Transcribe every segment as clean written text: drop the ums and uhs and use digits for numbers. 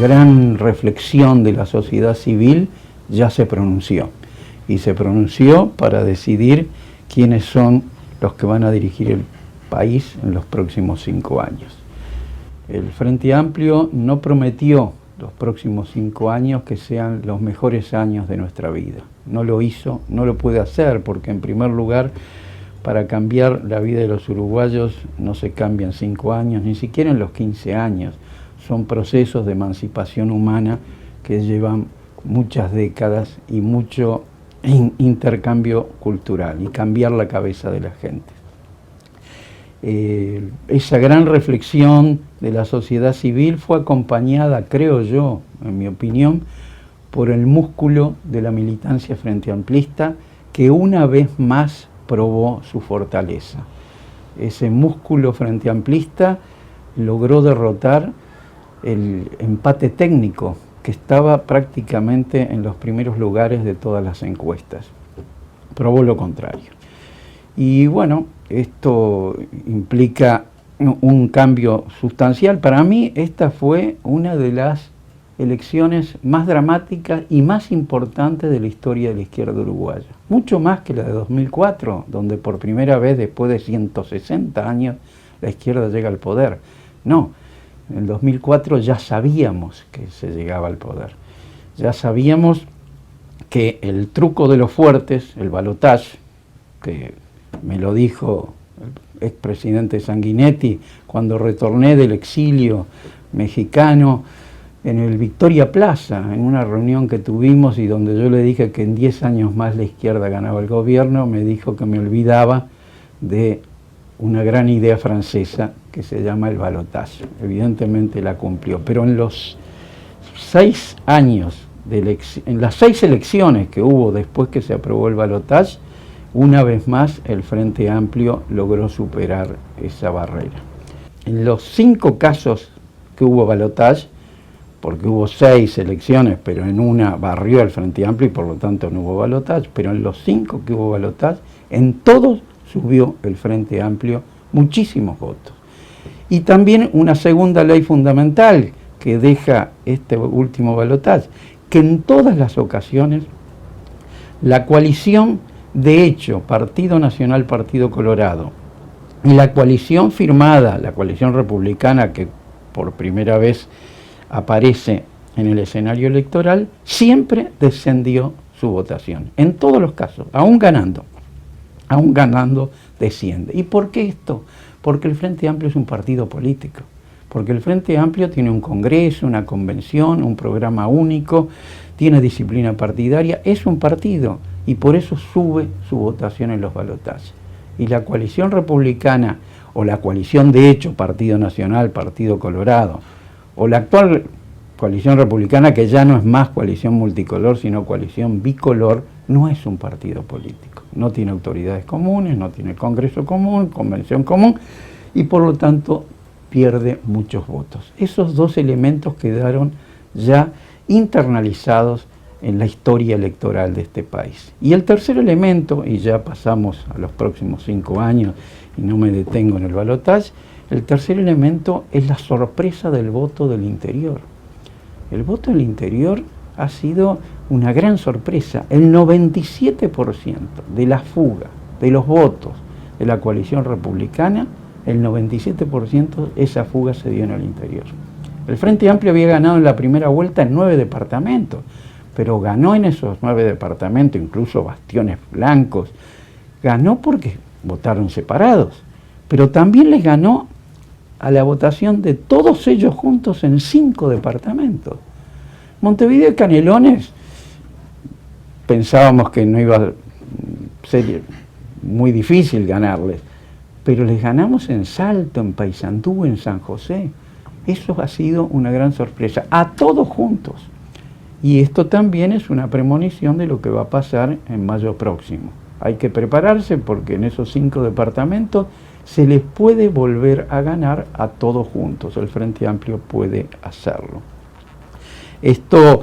gran reflexión de la sociedad civil ya se pronunció. Y se pronunció para decidir quiénes son los que van a dirigir el país en los próximos 5 años. El Frente Amplio no prometió los próximos 5 años que sean los mejores años de nuestra vida. No lo hizo, no lo puede hacer, porque en primer lugar, para cambiar la vida de los uruguayos no se cambia en 5 años, ni siquiera en los 15 años. Son procesos de emancipación humana que llevan muchas décadas y mucho intercambio cultural y cambiar la cabeza de la gente. Esa gran reflexión de la sociedad civil fue acompañada, creo yo, en mi opinión, por el músculo de la militancia frente amplista, que una vez más probó su fortaleza. Ese músculo frente amplista logró derrotar el empate técnico que estaba prácticamente en los primeros lugares de todas las encuestas. Probó lo contrario. Y bueno, esto implica un cambio sustancial. Para mí esta fue una de las elecciones más dramáticas y más importantes de la historia de la izquierda uruguaya. Mucho más que la de 2004, donde por primera vez después de 160 años la izquierda llega al poder. No, en el 2004 ya sabíamos que se llegaba al poder. Ya sabíamos que el truco de los fuertes, el balotaje, que me lo dijo el expresidente Sanguinetti cuando retorné del exilio mexicano en el Victoria Plaza, en una reunión que tuvimos y donde yo le dije que en 10 años más la izquierda ganaba el gobierno, me dijo que me olvidaba de una gran idea francesa que se llama el balotaje. Evidentemente la cumplió, pero en los 6 años, en las 6 elecciones que hubo después que se aprobó el balotaje, una vez más el Frente Amplio logró superar esa barrera. En los 5 casos que hubo balotaje, porque hubo 6 elecciones, pero en una barrió el Frente Amplio y por lo tanto no hubo balotaje, pero en los 5 que hubo balotaje, en todos subió el Frente Amplio muchísimos votos. Y también una segunda ley fundamental que deja este último balotaje, que en todas las ocasiones la coalición de hecho, Partido Nacional, Partido Colorado, y la coalición firmada, la coalición republicana que por primera vez aparece en el escenario electoral, siempre descendió su votación, en todos los casos, aún ganando desciende. ¿Y por qué esto? Porque el Frente Amplio es un partido político, porque el Frente Amplio tiene un congreso, una convención, un programa único, tiene disciplina partidaria, es un partido, y por eso sube su votación en los balotajes. Y la coalición republicana, o la coalición de hecho, Partido Nacional, Partido Colorado, o la actual coalición republicana, que ya no es más coalición multicolor, sino coalición bicolor, no es un partido político. No tiene autoridades comunes, no tiene congreso común, convención común, y por lo tanto pierde muchos votos. Esos 2 elementos quedaron ya internalizados en la historia electoral de este país. Y el tercer elemento, y ya pasamos a los próximos 5 años y no me detengo en el balotaje, el tercer elemento es la sorpresa del voto del interior. El voto del interior ha sido una gran sorpresa. El 97% de la fuga de los votos de la coalición republicana, el 97% esa fuga se dio en el interior. El Frente Amplio había ganado en la primera vuelta en 9 departamentos, pero ganó en esos 9 departamentos, incluso bastiones blancos, ganó porque votaron separados, pero también les ganó a la votación de todos ellos juntos en 5 departamentos. Montevideo y Canelones pensábamos que no iba a ser muy difícil ganarles, pero les ganamos en Salto, en Paysandú, en San José. Eso ha sido una gran sorpresa, a todos juntos. Y esto también es una premonición de lo que va a pasar en mayo próximo. Hay que prepararse porque en esos 5 departamentos se les puede volver a ganar a todos juntos. El Frente Amplio puede hacerlo. Esto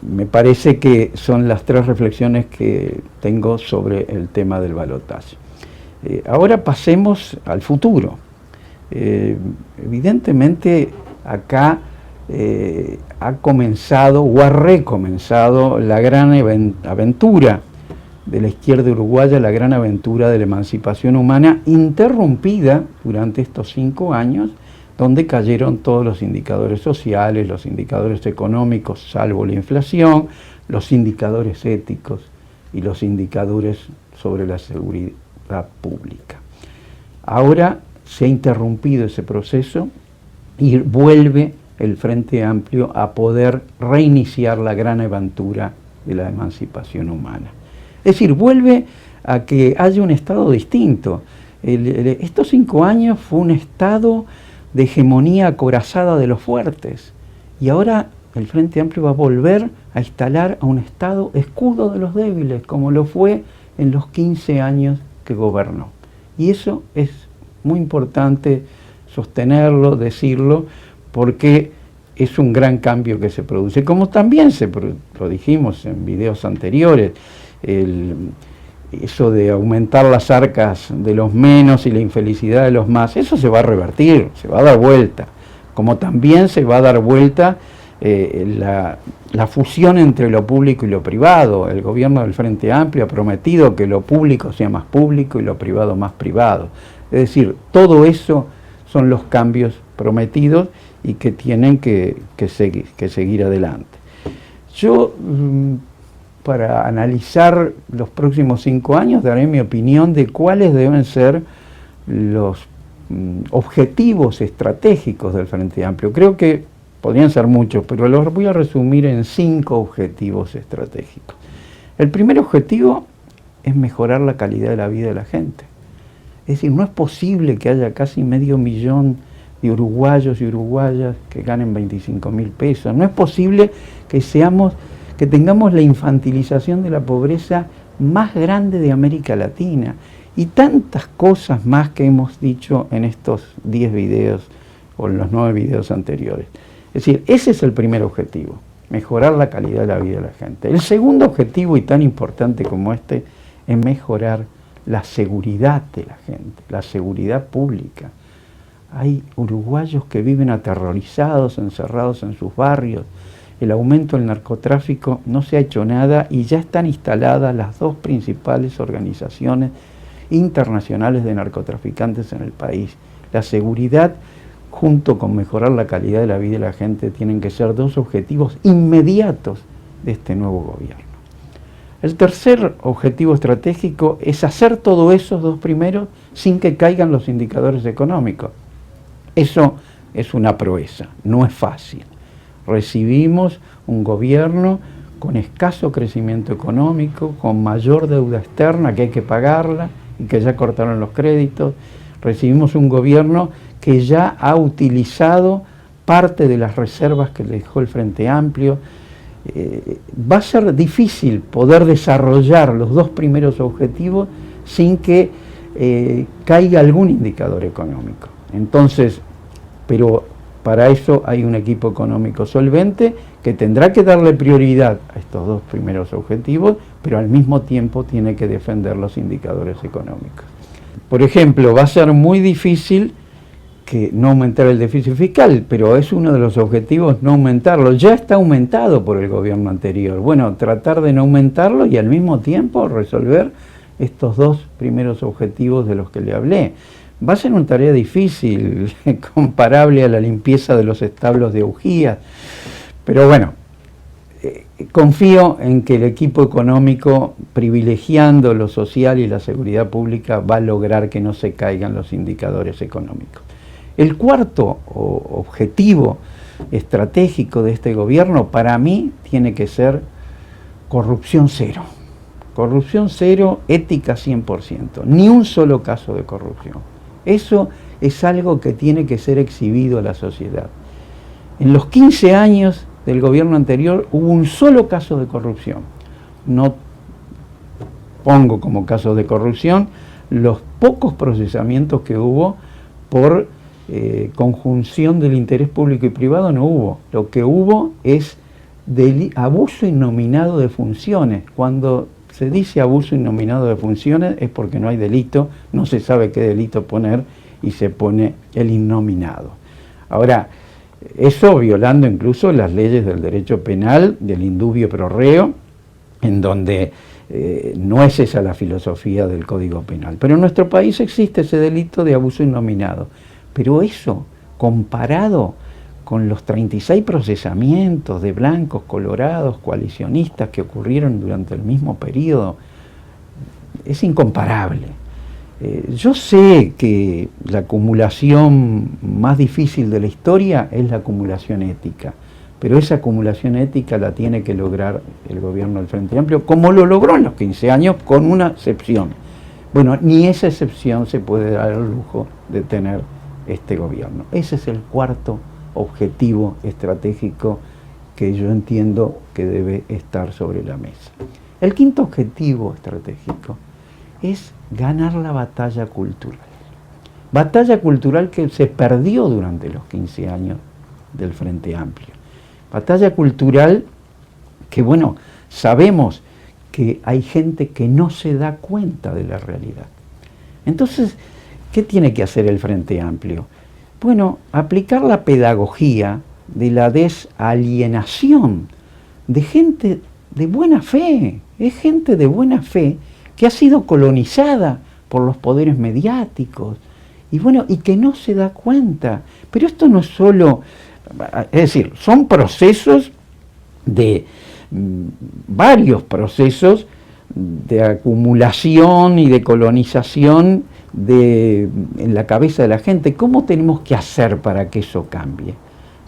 me parece que son las 3 reflexiones que tengo sobre el tema del balotaje. Ahora pasemos al futuro. Evidentemente acá ha comenzado o ha recomenzado la gran aventura de la izquierda uruguaya, la gran aventura de la emancipación humana, interrumpida durante estos 5 años, donde cayeron todos los indicadores sociales, los indicadores económicos, salvo la inflación, los indicadores éticos y los indicadores sobre la seguridad pública. Ahora se ha interrumpido ese proceso y vuelve el Frente Amplio a poder reiniciar la gran aventura de la emancipación humana. Es decir, vuelve a que haya un Estado distinto. Estos 5 años fue un Estado de hegemonía acorazada de los fuertes, y ahora el Frente Amplio va a volver a instalar a un Estado escudo de los débiles, como lo fue en los 15 años que gobernó. Y eso es muy importante sostenerlo, decirlo, porque es un gran cambio que se produce, como también lo dijimos en videos anteriores, eso de aumentar las arcas de los menos y la infelicidad de los más, eso se va a revertir, se va a dar vuelta, como también se va a dar vuelta la fusión entre lo público y lo privado. El gobierno del Frente Amplio ha prometido que lo público sea más público y lo privado más privado. Es decir, todo eso son los cambios prometidos y que tienen que seguir adelante. Yo, para analizar los próximos 5 años, daré mi opinión de cuáles deben ser los objetivos estratégicos del Frente Amplio. Creo que podrían ser muchos, pero los voy a resumir en 5 objetivos estratégicos. El primer objetivo es mejorar la calidad de la vida de la gente. Es decir, no es posible que haya casi 500.000 de uruguayos y uruguayas que ganen 25.000 pesos. No es posible que tengamos la infantilización de la pobreza más grande de América Latina. Y tantas cosas más que hemos dicho en estos 10 videos o en los 9 videos anteriores. Es decir, ese es el primer objetivo, mejorar la calidad de la vida de la gente. El segundo objetivo, y tan importante como este, es mejorar la seguridad de la gente, la seguridad pública. Hay uruguayos que viven aterrorizados, encerrados en sus barrios. El aumento del narcotráfico no se ha hecho nada y ya están instaladas las 2 principales organizaciones internacionales de narcotraficantes en el país. La seguridad, junto con mejorar la calidad de la vida de la gente, tienen que ser 2 objetivos inmediatos de este nuevo gobierno. El tercer objetivo estratégico es hacer todo esos 2 primeros sin que caigan los indicadores económicos. Eso es una proeza, no es fácil. Recibimos un gobierno con escaso crecimiento económico, con mayor deuda externa que hay que pagarla y que ya cortaron los créditos. Recibimos un gobierno que ya ha utilizado parte de las reservas que le dejó el Frente Amplio. Va a ser difícil poder desarrollar los 2 primeros objetivos sin que caiga algún indicador económico. Entonces, pero para eso hay un equipo económico solvente que tendrá que darle prioridad a estos 2 primeros objetivos, pero al mismo tiempo tiene que defender los indicadores económicos. Por ejemplo, va a ser muy difícil que no aumentar el déficit fiscal, pero es uno de los objetivos no aumentarlo. Ya está aumentado por el gobierno anterior. Bueno, tratar de no aumentarlo y al mismo tiempo resolver estos 2 primeros objetivos de los que le hablé. Va a ser una tarea difícil, comparable a la limpieza de los establos de Ujías, pero bueno, confío en que el equipo económico, privilegiando lo social y la seguridad pública, va a lograr que no se caigan los indicadores económicos. El cuarto objetivo estratégico de este gobierno, para mí, tiene que ser corrupción cero. Corrupción cero, ética 100%, ni un solo caso de corrupción. Eso es algo que tiene que ser exhibido a la sociedad. En los 15 años del gobierno anterior hubo un solo caso de corrupción. No pongo como caso de corrupción los pocos procesamientos que hubo por conjunción del interés público y privado, no hubo. Lo que hubo es abuso innominado de funciones. Cuando se dice abuso innominado de funciones es porque no hay delito, no se sabe qué delito poner y se pone el innominado. Ahora, Eso violando incluso las leyes del derecho penal, del indubio pro reo, en donde no es esa la filosofía del Código Penal. Pero en nuestro país existe ese delito de abuso innominado. Pero eso, comparado con los 36 procesamientos de blancos, colorados, coalicionistas que ocurrieron durante el mismo periodo, es incomparable. Yo sé que la acumulación más difícil de la historia es la acumulación ética, pero esa acumulación ética la tiene que lograr el gobierno del Frente Amplio, como lo logró en los 15 años, con una excepción. Bueno, ni esa excepción se puede dar el lujo de tener este gobierno. Ese es el cuarto objetivo estratégico que yo entiendo que debe estar sobre la mesa. El quinto objetivo estratégico es ganar la batalla cultural. Batalla cultural que se perdió durante los 15 años del Frente Amplio. Batalla cultural que, bueno, sabemos que hay gente que no se da cuenta de la realidad. Entonces, ¿qué tiene que hacer el Frente Amplio? Bueno, aplicar la pedagogía de la desalienación de gente de buena fe. Es gente de buena fe que ha sido colonizada por los poderes mediáticos y bueno, y que no se da cuenta. Pero esto no es solo, es decir, son procesos de varios procesos de acumulación y de colonización en la cabeza de la gente. ¿Cómo tenemos que hacer para que eso cambie?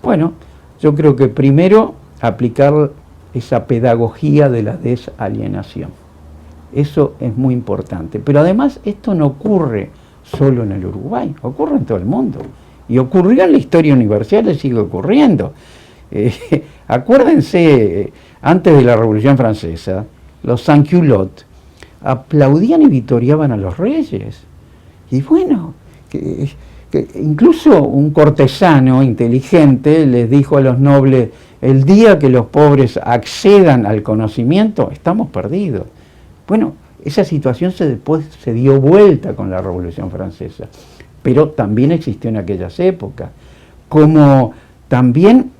Bueno, yo creo que primero aplicar esa pedagogía de la desalienación. Eso es muy importante. Pero además esto no ocurre solo en el Uruguay, ocurre en todo el mundo. Y ocurrió en la historia universal y sigue ocurriendo. Acuérdense, antes de la Revolución Francesa, los sans-culottes aplaudían y vitoreaban a los reyes. Y bueno, que incluso un cortesano inteligente les dijo a los nobles, el día que los pobres accedan al conocimiento, estamos perdidos. Bueno, esa situación después se dio vuelta con la Revolución Francesa, pero también existió en aquellas épocas. Como también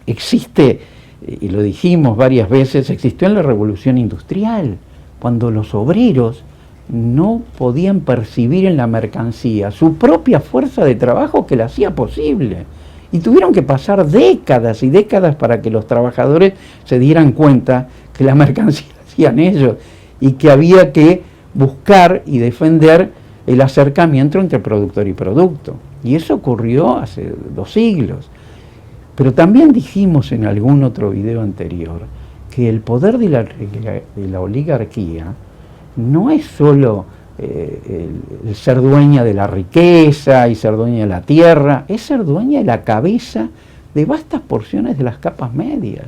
existe, y lo dijimos varias veces, existió en la Revolución Industrial, cuando los obreros no podían percibir en la mercancía su propia fuerza de trabajo que la hacía posible. Y tuvieron que pasar décadas y décadas para que los trabajadores se dieran cuenta que la mercancía la hacían ellos y que había que buscar y defender el acercamiento entre productor y producto. Y eso ocurrió hace 2 siglos. Pero también dijimos en algún otro video anterior que el poder de la oligarquía no es solo el ser dueña de la riqueza y ser dueña de la tierra, es ser dueña de la cabeza de vastas porciones de las capas medias.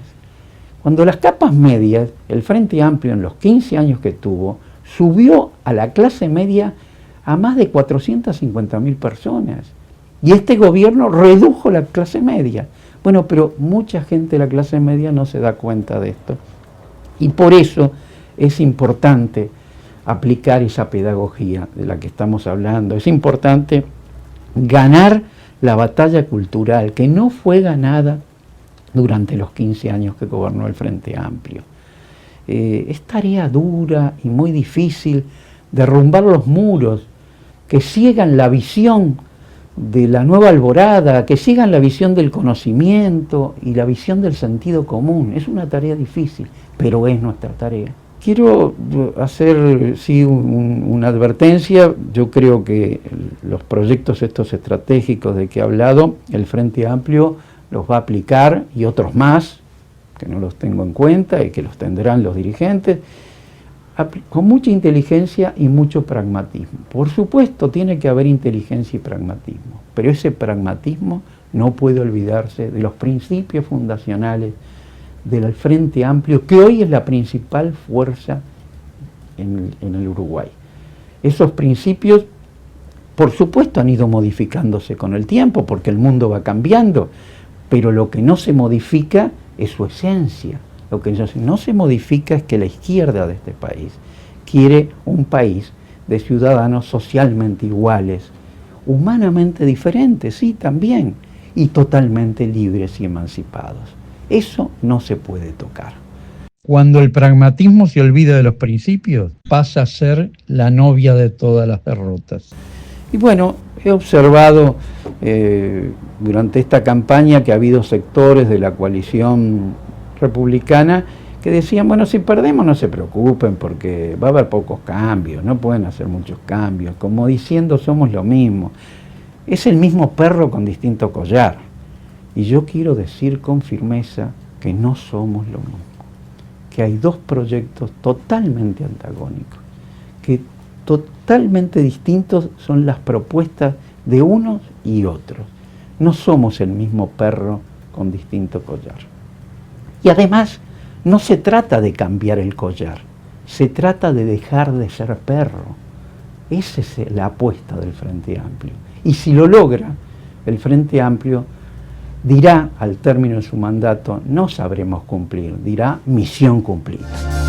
Cuando las capas medias, el Frente Amplio en los 15 años que tuvo, subió a la clase media a más de 450.000 personas. Y este gobierno redujo la clase media. Bueno, pero mucha gente de la clase media no se da cuenta de esto. Y por eso es importante aplicar esa pedagogía de la que estamos hablando. Es importante ganar la batalla cultural, que no fue ganada durante los 15 años que gobernó el Frente Amplio. Es tarea dura y muy difícil derrumbar los muros que ciegan la visión de la nueva alborada, que sigan la visión del conocimiento y la visión del sentido común. Es una tarea difícil, pero es nuestra tarea. Quiero hacer una advertencia. Yo creo que los proyectos estos estratégicos de que he hablado, el Frente Amplio los va a aplicar y otros más, que no los tengo en cuenta y que los tendrán los dirigentes, con mucha inteligencia y mucho pragmatismo. Por supuesto, tiene que haber inteligencia y pragmatismo, pero ese pragmatismo no puede olvidarse de los principios fundacionales del Frente Amplio, que hoy es la principal fuerza en el Uruguay. Esos principios, por supuesto, han ido modificándose con el tiempo, porque el mundo va cambiando, pero lo que no se modifica es su esencia. Lo que no se modifica es que la izquierda de este país quiere un país de ciudadanos socialmente iguales, humanamente diferentes, sí, también, y totalmente libres y emancipados. Eso no se puede tocar. Cuando el pragmatismo se olvida de los principios, pasa a ser la novia de todas las derrotas. Y bueno, he observado durante esta campaña que ha habido sectores de la coalición republicana que decían, bueno, si perdemos no se preocupen porque va a haber pocos cambios, no pueden hacer muchos cambios, como diciendo somos lo mismo. Es el mismo perro con distinto collar. Y yo quiero decir con firmeza que no somos lo mismo, que hay dos proyectos totalmente antagónicos, que totalmente distintos son las propuestas de unos y otros. No somos el mismo perro con distinto collar. Y además, no se trata de cambiar el collar, se trata de dejar de ser perro. Esa es la apuesta del Frente Amplio. Y si lo logra, el Frente Amplio dirá al término de su mandato, no sabremos cumplir, dirá misión cumplida.